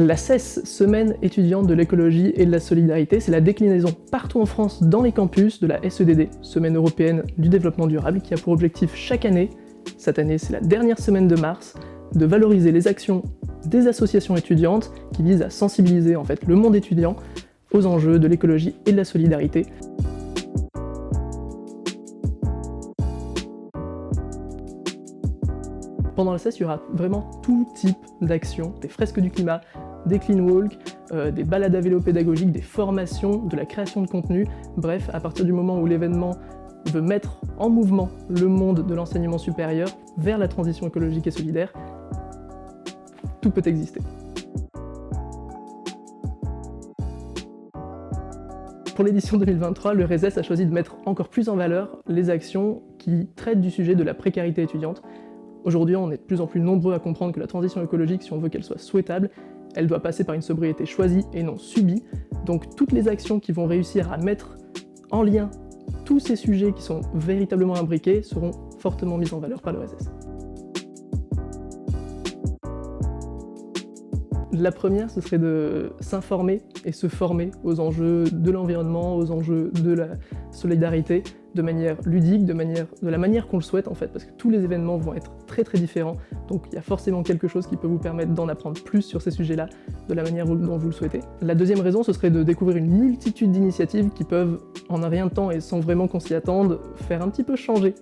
La SES, Semaine étudiante de l'écologie et de la solidarité, c'est la déclinaison partout en France dans les campus de la SEDD, Semaine européenne du développement durable, qui a pour objectif chaque année, cette année c'est la dernière semaine de mars, de valoriser les actions des associations étudiantes qui visent à sensibiliser en fait le monde étudiant aux enjeux de l'écologie et de la solidarité. Pendant la SES, il y aura vraiment tout type d'actions, des fresques du climat, des clean walk, des balades à vélo pédagogiques, des formations, de la création de contenu. Bref, à partir du moment où l'événement veut mettre en mouvement le monde de l'enseignement supérieur vers la transition écologique et solidaire, tout peut exister. Pour l'édition 2023, le RESES a choisi de mettre encore plus en valeur les actions qui traitent du sujet de la précarité étudiante. Aujourd'hui, on est de plus en plus nombreux à comprendre que la transition écologique, si on veut qu'elle soit souhaitable, elle doit passer par une sobriété choisie et non subie. Donc toutes les actions qui vont réussir à mettre en lien tous ces sujets qui sont véritablement imbriqués seront fortement mises en valeur par le RESES. La première, ce serait de s'informer et se former aux enjeux de l'environnement, aux enjeux de la solidarité, de manière ludique, de la manière qu'on le souhaite en fait, parce que tous les événements vont être très différents, donc il y a forcément quelque chose qui peut vous permettre d'en apprendre plus sur ces sujets-là, de la manière dont vous le souhaitez. La deuxième raison, ce serait de découvrir une multitude d'initiatives qui peuvent, en un rien de temps et sans vraiment qu'on s'y attende, faire un petit peu changer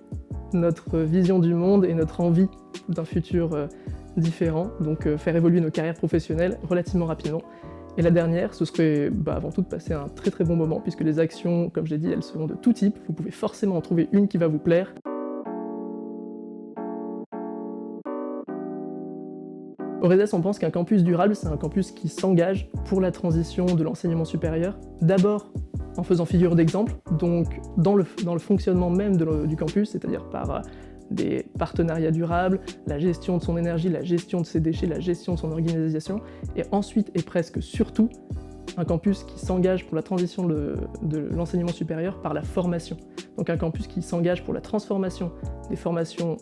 notre vision du monde et notre envie d'un futur différent, donc faire évoluer nos carrières professionnelles relativement rapidement. Et la dernière, ce serait avant tout de passer un très bon moment, puisque les actions, comme je l'ai dit, elles seront de tout type, vous pouvez forcément en trouver une qui va vous plaire. Au RESES, on pense qu'un campus durable, c'est un campus qui s'engage pour la transition de l'enseignement supérieur, d'abord en faisant figure d'exemple, donc dans le fonctionnement même du campus, c'est-à-dire par des partenariats durables, la gestion de son énergie, la gestion de ses déchets, la gestion de son organisation, et ensuite et presque surtout, un campus qui s'engage pour la transition de l'enseignement supérieur par la formation. Donc un campus qui s'engage pour la transformation des formations,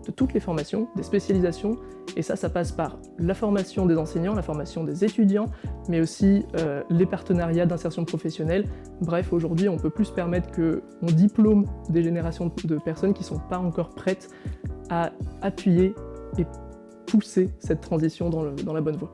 de toutes les formations, des spécialisations, et ça passe par la formation des enseignants, la formation des étudiants, mais aussi les partenariats d'insertion professionnelle. Bref, aujourd'hui, on peut plus se permettre qu'on diplôme des générations de personnes qui ne sont pas encore prêtes à appuyer et pousser cette transition dans la bonne voie.